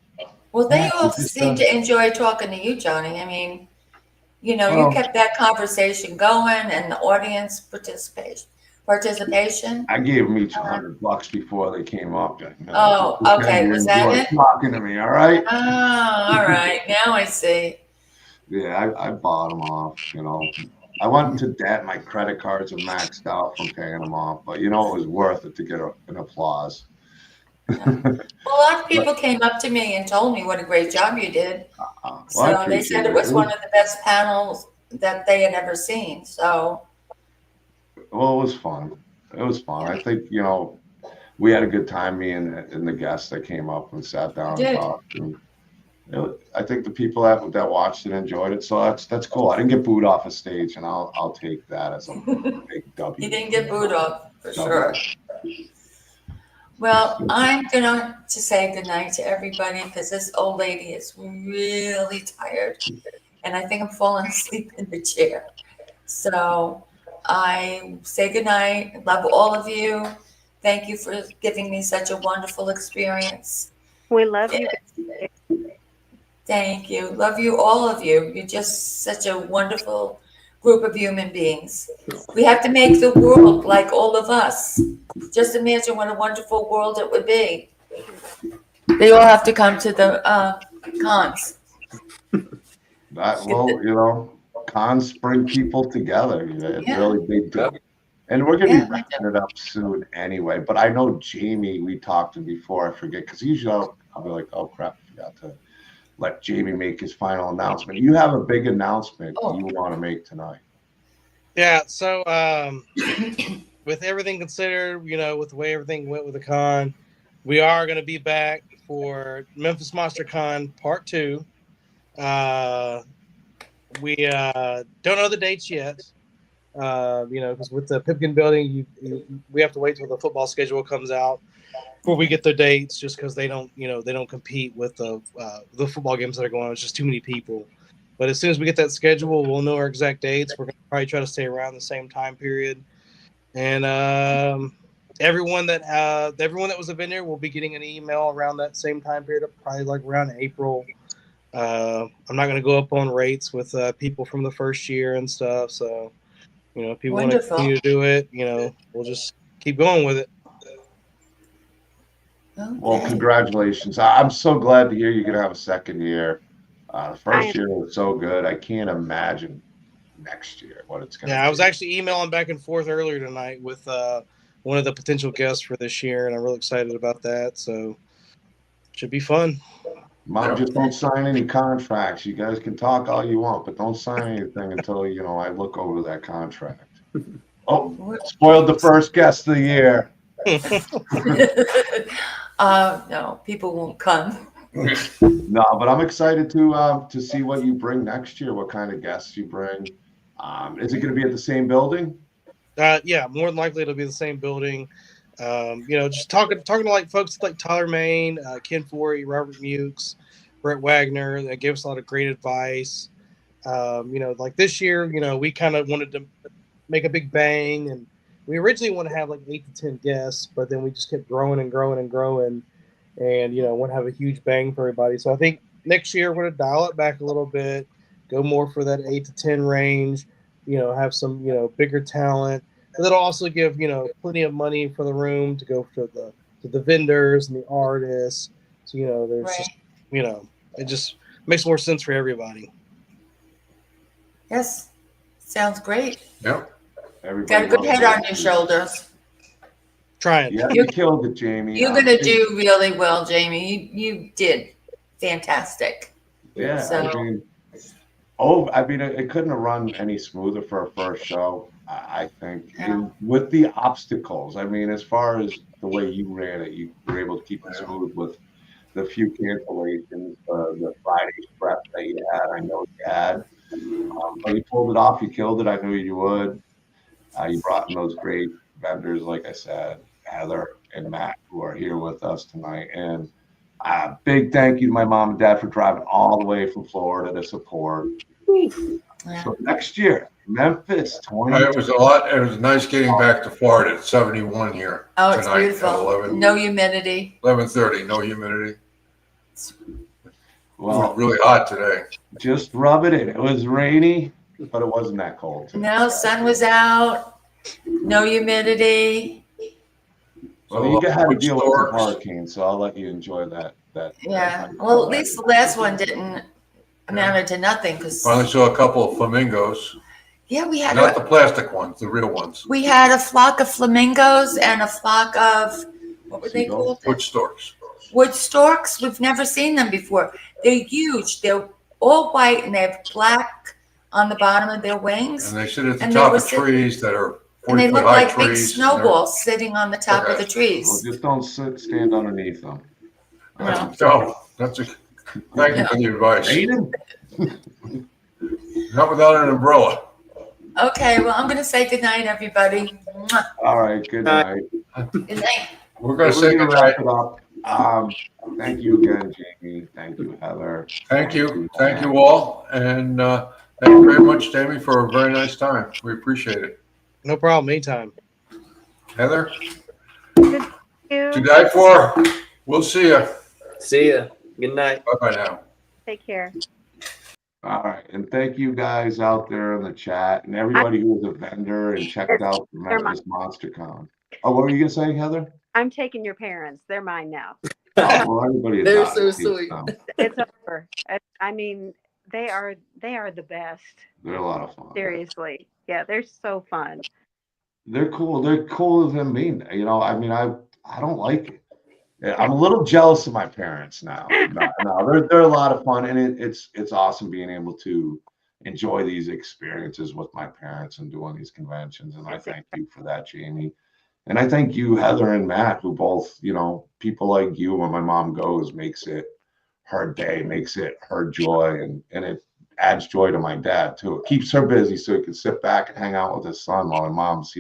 Well, they yeah, all it's just, seem to enjoy talking to you, Johnny. I mean, you well, kept that conversation going and the audience participation. I gave them each $100 before they came up. Oh, okay. Was that it? Talking to me, all right? Oh, all right. Now I see. Yeah, I bought them off. I went into debt. My credit cards are maxed out from paying them off, but it was worth it to get an applause. Well, a lot of people came up to me and told me what a great job you did. Well, So they said it was one of the best panels that they had ever seen. So, well, it was fun. It was fun. I think, we had a good time, me and the guests that came up and sat down and talked. And I think the people that watched it enjoyed it. So that's cool. I didn't get booed off a stage, and I'll take that as a big W. you didn't get booed off for sure. Well, I'm going to say goodnight to everybody because this old lady is really tired. And I think I'm falling asleep in the chair. So I say goodnight. Love all of you. Thank you for giving me such a wonderful experience. We love you. Thank you. Love you, all of you. You're just such a wonderful group of human beings. We have to make the world like all of us. Just imagine what a wonderful world it would be. They all have to come to the cons. Cons bring people together. Really, they do. And we're going to be wrapping it up soon anyway. But I know Jamie, we talked to before, I forget, because usually I'll be like, oh, crap, I forgot to let Jamie make his final announcement. You have a big announcement you want to make tonight. Yeah, so with everything considered, with the way everything went with the con, we are going to be back for Memphis Monster Con Part 2. We don't know the dates yet, because with the Pipkin building, we have to wait till the football schedule comes out before we get the dates, just because they don't compete with the football games that are going on. It's just too many people. But as soon as we get that schedule, we'll know our exact dates. We're going to probably try to stay around the same time period. And everyone that was a vendor will be getting an email around that same time period, probably like around April. I'm not going to go up on rates with people from the first year and stuff. So, if people want to continue to do it, we'll just keep going with it. Well, Okay. congratulations. I'm so glad to hear you're going to have a second year. The first year was so good. I can't imagine next year what it's going to Yeah, be. I was actually emailing back and forth earlier tonight with one of the potential guests for this year, and I'm really excited about that. So should be fun. Mom, Yeah. just don't sign any contracts. You guys can talk all you want, but don't sign anything until, I look over that contract. Oh, spoiled the first guest of the year. No, people won't come. No, but I'm excited to see what you bring next year, what kind of guests you bring. Is it going to be at the same building? Yeah, more than likely it'll be the same building. Just talking to like folks like Tyler Main, Ken Forey, Robert Mukes, Brett Wagner that gave us a lot of great advice. Like this year, we kind of wanted to make a big bang, and we originally want to have like 8 to 10 guests, but then we just kept growing and growing and growing, and want to have a huge bang for everybody. So I think next year we're going to dial it back a little bit, go more for that 8 to 10 range. Have some bigger talent. But that'll also give plenty of money for the room to go to the vendors and the artists. So there's Right. just it just makes more sense for everybody. Yes. Sounds great. Yep. Everybody Got a good loves head it. on your shoulders. Trying. Yeah, you killed it, Jamie. You're gonna do really well, Jamie. You did fantastic. Yeah, So- it couldn't have run any smoother for a first show, I think. Yeah. And with the obstacles, as far as the way you ran it, you were able to keep it smooth with the few cancellations, the Friday prep that you had. I know you had, but you pulled it off. You killed it. I knew you would. You brought in those great vendors, like I said, Heather and Matt, who are here with us tonight. And big thank you to my mom and dad for driving all the way from Florida to support. Yeah. So next year, Memphis 20. It was a lot. It was nice getting back to Florida at 71 here. Oh, it's tonight beautiful. At 11, No humidity. 11:30. No humidity. It Well, was really hot today. just rub it in. It was rainy, but it wasn't that cold today. No, sun was out. No humidity. Well, you had to Wood deal with some storks. hurricanes, so I'll let you enjoy that. Yeah. Well, at least the last one didn't amounted to nothing because Finally saw a couple of flamingos. yeah, we had Not the plastic ones, the real ones. a flock of flamingos and a flock of what were they Seagulls? called? Wood storks. Wood storks. We've never seen them before. They're huge. They're all white and they have black on the bottom of their wings. And they sit at the And they top were of sitting- trees that are And they 40-foot look high like big trees. snowballs sitting on the top of Okay. the trees. Well, just don't stand underneath them. No. No, thank you for the advice. Aiden? Not without an umbrella. Okay, well, I'm going to say goodnight, everybody. Mwah. All right, good night. Good night. We're going to We're say gonna goodnight. wrap it up. Thank you again, Jamie. Thank you, Heather. Thank you. Thank you all. And thank you very much, Jamie, for a very nice time. We appreciate it. No problem. Anytime. Heather, You. to die for. We'll see you. See ya. Good night. Bye-bye now. Take care. All right, and thank you guys out there in the chat and everybody who was a vendor and checked out the Memphis Monster Con. Oh, what were you gonna say, Heather? I'm taking your parents. They're mine now. Oh, well, everybody They're adopted so these, sweet. It's over. I mean, they are the best. They're a lot of fun. Seriously. Yeah, they're so fun. They're cool. They're cooler than me. I don't like it. Yeah, I'm a little jealous of my parents now. No, they're a lot of fun, and it's awesome being able to enjoy these experiences with my parents and doing these conventions. And I thank you for that, Jamie. And I thank you, Heather and Matt, who both, people like you, when my mom goes, makes it her day, makes it her joy, and it adds joy to my dad too. It keeps her busy so he can sit back and hang out with his son while my mom's,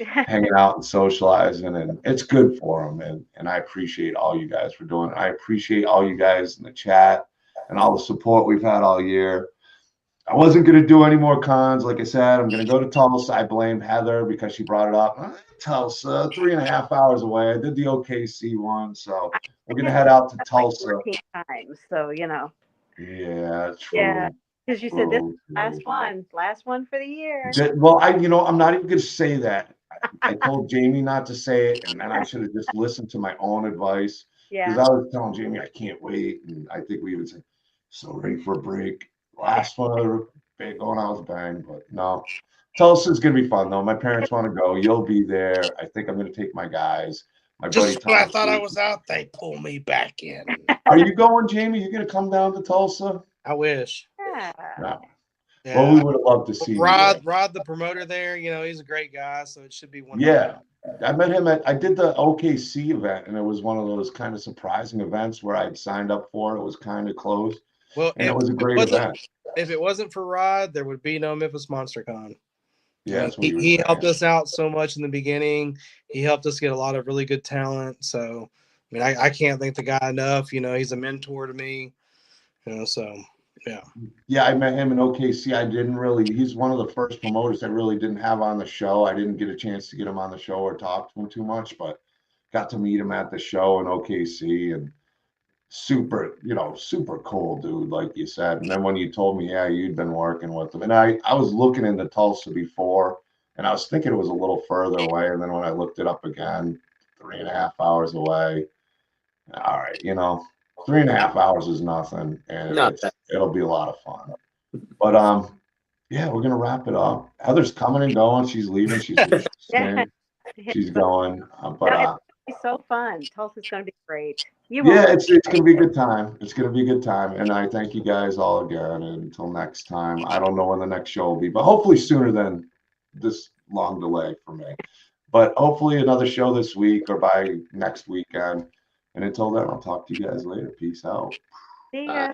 hanging out and socializing, and it's good for him. And I appreciate all you guys for doing it. I appreciate all you guys in the chat and all the support we've had all year. I wasn't going to do any more cons. Like I said, I'm going to go to Tulsa. I blame Heather because she brought it up. Tulsa, 3.5 hours away. I did the OKC one, so we're going to head out to Tulsa. 14 times, so Yeah, true. Yeah, because you said this True, last true. one for the year. Well, I'm not even going to say that I told Jamie not to say it, and then I should have just listened to my own advice. Because Yeah. I was telling Jamie I can't wait, and I think we would say, "So ready for a break." Last one of the big going, I was banged, but no. Tulsa's gonna be fun though. My parents want to go. You'll be there. I think I'm gonna take my guys. My buddy Just when I Tom. thought I was out, they pull me back in. Are you going, Jamie? You gonna come down to Tulsa? I wish. Yeah. No. Yeah. Well, we would have loved to see you there. Rod, the promoter there, he's a great guy, so it should be one. Yeah. I met him I did the OKC event, and it was one of those kind of surprising events where I'd signed up for. It was kind of close, Well, and it was a great event. If it wasn't for Rod, there would be no Memphis Monster Con. Yeah, that's what he helped us out so much in the beginning. He helped us get a lot of really good talent. So, I mean, I can't thank the guy enough. He's a mentor to me. So yeah. Yeah, I met him in OKC. He's one of the first promoters I really didn't have on the show. I didn't get a chance to get him on the show or talk to him too much, but got to meet him at the show in OKC, and super cool dude, like you said. And then when you told me, yeah, you'd been working with him, and I was looking into Tulsa before, and I was thinking it was a little further away. And then when I looked it up again, 3.5 hours away. All right, 3.5 hours is nothing, and it'll be a lot of fun. But yeah, we're gonna wrap it up. Heather's coming and going. She's leaving. She's staying. She's going. It's so fun. Tulsa's going to be great. It's going to be a good time. It's going to be a good time. And I thank you guys all again. And until next time, I don't know when the next show will be, but hopefully sooner than this long delay for me. But hopefully another show this week or by next weekend. And until then, I'll talk to you guys later. Peace out. See ya.